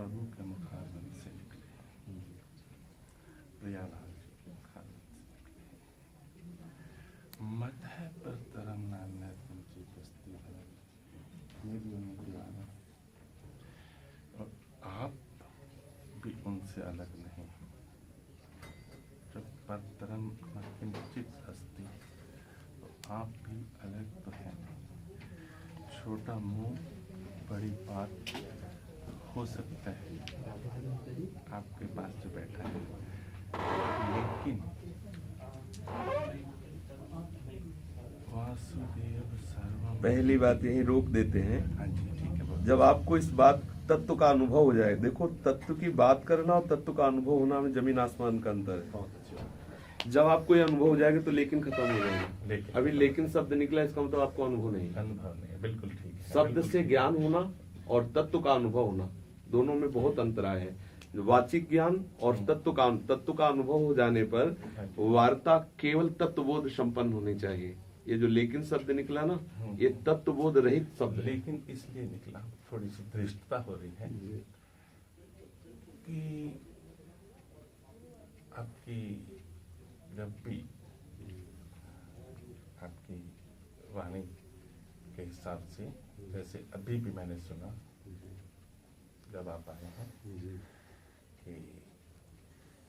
प्रभु के मुखारविंद से निकले, प्रियालाल जी के मुखारविंद से निकले। मत है पर तरंग नान्य तुमची बस्ती है, मेरी उनकी दीवाना। और आप भी उनसे अलग नहीं। जब पर तरंग किंचित हस्ती, तो आप भी अलग तो हैं। छोटा मुंह बड़ी बात हो सकता है आपके पास जो बैठा है, लेकिन वासुदेव सर्वम। पहली बात यही रोक देते हैं। हाँ जी, ठीक है। जब आपको इस बात तत्व का अनुभव हो जाए, देखो तत्व की बात करना और तत्व का अनुभव होना में जमीन आसमान का अंतर है। बहुत अच्छी बात। जब आपको ये अनुभव हो जाएगा तो लेकिन खत्म हो जाएगा। लेकिन अभी लेकिन शब्द निकला, इसका मतलब आपको अनुभव नहीं है। अनुभव नहीं है, बिल्कुल ठीक है। शब्द बिल्कुल से ठीक। ज्ञान होना और तत्व का अनुभव होना, दोनों में बहुत अंतराय है। वाचिक ज्ञान और तत्व का अनुभव हो जाने पर वार्ता केवल तत्वबोध संपन्न होनी चाहिए। ये जो लेकिन शब्द निकला ना, ये तत्वबोध रहित शब्द है। लेकिन इसलिए निकला, थोड़ी सी धृष्टता हो रही है कि आपकी जब भी आपकी वाणी के हिसाब से, जैसे अभी भी मैंने सुना जब आप आए हैं कि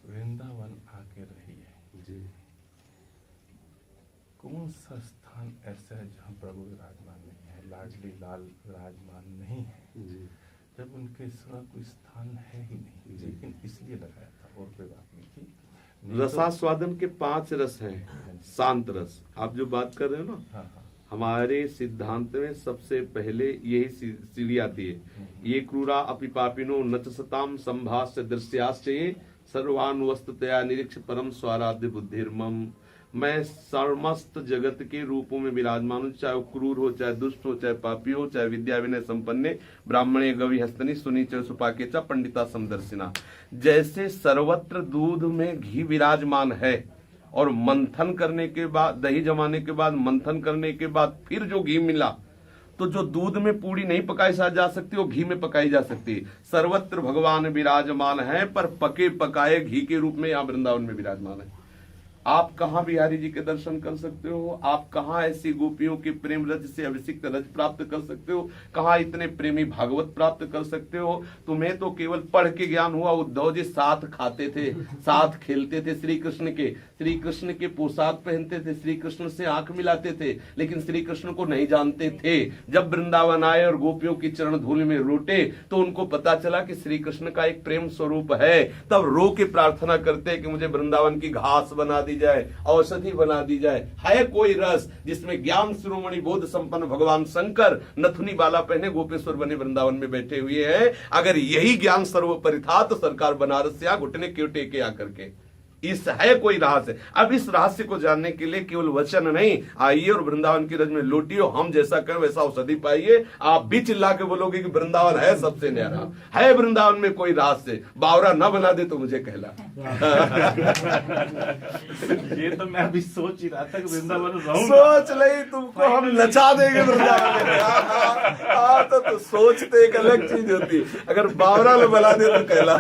वृंदावन आके रही है। कौन सा स्थान ऐसा है जहाँ प्रभु विराजमान नहीं है, लाडली लाल विराजमान नहीं है। जब उनके सिवा कोई स्थान है ही नहीं, लेकिन इसलिए लगाया था, और कोई बात नहीं थी। रसास्वादन के 5 रस हैं। शांत रस आप जो बात कर रहे हो ना, हाँ हाँ, हमारे सिद्धांत में सबसे पहले यही सीढ़ी आती है। ये क्रूरा अपि पापिनो नचसताम संभाष्य दृश्याश्चये सर्वानुवस्ततया निरीक्ष परम स्वाराध्य बुद्धिर्मम। मैं समस्त जगत के रूपों में विराजमान हूं, चाहे वो क्रूर हो, चाहे दुष्ट हो, चाहे पापी हो, चाहे विद्या विनय संपन्ने, ब्राह्मणे गवि हस्तनी सुनीच सुपाकेचा पंडिता समदर्शिना। जैसे सर्वत्र दूध में घी विराजमान है और मंथन करने के बाद, दही जमाने के बाद, मंथन करने के बाद फिर जो घी मिला, तो जो दूध में पूड़ी नहीं पकाई जा सकती वो घी में पकाई जा सकती है। सर्वत्र भगवान विराजमान है, पर पके पकाए घी के रूप में यहाँ वृंदावन में विराजमान है। आप कहाँ बिहारी जी के दर्शन कर सकते हो? आप कहाँ ऐसी गोपियों के प्रेम रज से अभिषिक्त रज प्राप्त कर सकते हो? कहाँ इतने प्रेमी भागवत प्राप्त कर सकते हो? तुम्हें तो केवल पढ़ के ज्ञान हुआ। उद्धव जी साथ खाते थे, साथ खेलते थे श्री कृष्ण के पोशाक पहनते थे, श्री कृष्ण से आंख मिलाते थे, लेकिन श्री कृष्ण को नहीं जानते थे। जब वृंदावन आए और गोपियों की चरण धूलि में रोटे, तो उनको पता चला कि श्री कृष्ण का एक प्रेम स्वरूप है। तब रो के प्रार्थना करते कि मुझे वृंदावन की घास बना दी जाए, औषधि बना दी जाए। है कोई रस जिसमें ज्ञान शिरोमणि बोध संपन्न भगवान शंकर नथुनी बाला पहने गोपेश्वर बने वृंदावन में बैठे हुए हैं। अगर यही ज्ञान सर्वोपरि था तो सरकार बनारस से घुटने क्यों टेके आकर के? इस है कोई रहस्य। अब इस रहस्य को जानने के लिए केवल वचन नहीं, आइए और वृंदावन की रज में लौटियो। हम जैसा करें वैसा औषधि पाइए। आप भी चिल्ला के बोलोगे कि वृंदावन है सबसे न्यारा, है वृंदावन में कोई रहस्य। बावरा न बना दे तो मुझे कहला। ये तो मैं अभी सोच ही रहा था कि वृंदावन रहूंगा। सोच नहीं, तुमको हम नचा देंगे वृंदावन में। तो सोचते एक अलग चीज होती, अगर बावरा न बना दे तो कहला।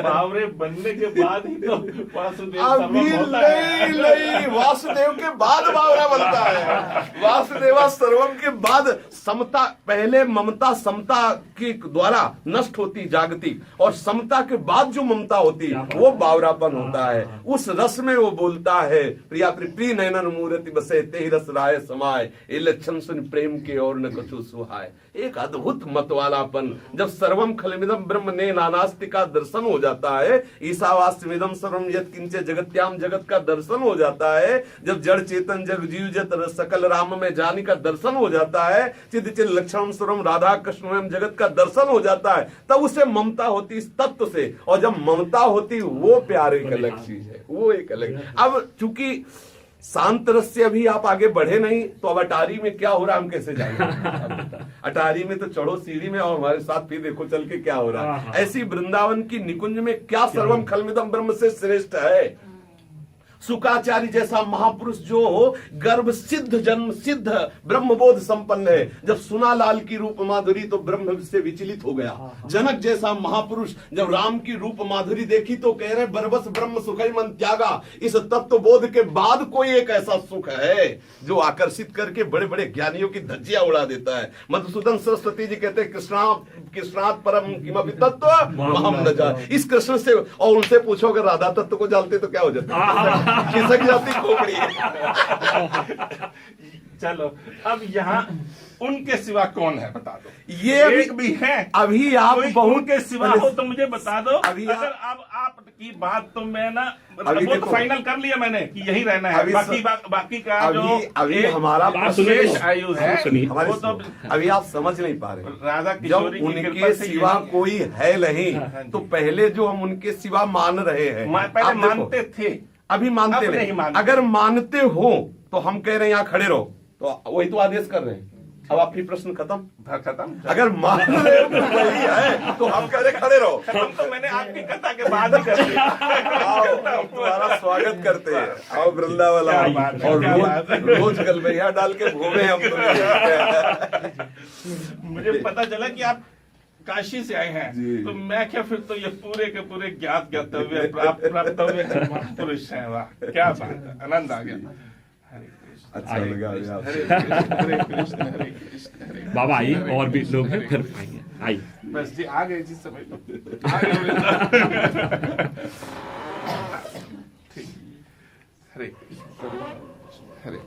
बावरे बनने के बाद ही तो अभी नहीं, वासुदेव के बाद बावरा बनता है। वासुदेवा सर्वम के बाद समता, पहले ममता समता के द्वारा नष्ट होती जागती, और समता के बाद जो ममता होती वो बावरापन होता है। उस रस में वो बोलता है, प्रिया प्रिय नयनन मूर्ति बसे ते रस राय समाय, ये लक्षण सुन प्रेम के और न कछु सुहाय। एक अद्भुत मत वालापन। जब सर्वम खलमिदम ब्रह्म ने नानास्ति का दर्शन हो जाता है, ईशावास्यमिदम सर्वम यत् किंचे जगत्याम जगत का दर्शन हो जाता है, जब जड़ चेतन जग जीव जत सकल राम में जानी का दर्शन हो जाता है, चिद चिद लक्षण स्वरम राधा कृष्ण एवं जगत का दर्शन हो जाता है, तब उसे ममता होती इस तत्व से। और जब ममता होती वो प्यार एक अलग चीज है, वो एक अलग। अब चूंकि शांत रस से अभी आप आगे बढ़े नहीं, तो अब अटारी में क्या हो रहा है हम कैसे जाएंगे? अटारी में तो चढ़ो सीढ़ी में और हमारे साथ फिर देखो चल के क्या हो रहा है। ऐसी वृंदावन की निकुंज में क्या सर्वम खलमिदम ब्रह्म से श्रेष्ठ है? शुकाचार्य जैसा महापुरुष जो गर्भ सिद्ध जन्म सिद्ध ब्रह्मबोध संपन्न है, जब सुना लाल की रूप माधुरी तो ब्रह्म से विचलित हो गया। जनक जैसा महापुरुष जब राम की रूप माधुरी देखी तो कह रहे बरबस ब्रह्म सुखई मन त्यागा। इस तत्व बोध के बाद कोई एक ऐसा सुख है जो आकर्षित करके बड़े बड़े ज्ञानियों की धज्जियां उड़ा देता है। मधुसूदन सरस्वती जी कहते हैं कृष्णात परम किमपि तत्व हम न जान। इस कृष्ण से और उनसे पूछो अगर राधा तत्व को जानते तो क्या हो जाता, खिसक जाती खोपड़ी। चलो अब यहाँ उनके सिवा कौन है बता दो। ये एक भी है अभी आप बहुत के सिवा हो तो मुझे बता दो। अभी अगर अब आपकी बात तो मैं ना वो तो फाइनल कर लिया मैंने कि यही रहना है। बाकी का जो अभी हमारा शेष आयु है वो तो अभी आप समझ नहीं पा रहे। राधा जब किशोरी की उनके कृपा से सिवा कोई है नहीं तो पहले जो हम उनके सिवा मान रहे हैं, पहले आप देखो, मानते थे, अभी मानते अब नहीं नहीं। मानते। अगर मानते हो तो हम कह रहे हैं यहाँ खड़े रहो, तो वही तो आदेश कर रहे हैं। अब आपकी प्रश्न खत्म। अगर मान रहे हो तो वही है तो हम कह रहे खड़े रहो। खत्म तो मैंने आपकी कथा के बाद ही कर दिया। आओ, हम तुम्हारा स्वागत करते हैं। आओ वृंदावन आओ और रोज गलबैया डाल के घूमे हम तुम्हें। मुझे पता चला कि आप काशी से आए हैं तो मैं क्या फिर तो ये पूरे के पूरे ज्ञात गंतव्य प्राप्त हुए पुरुष हैं। वाह क्या बात है, आनंद आ गया। अच्छा लगा हरे कृष्ण हरे कृष्ण। बाबा आइए, और भी लोग हैं फिर आएंगे। आइए बस जी आ गए जी समय तो आ गए। हरे कृष्ण हरे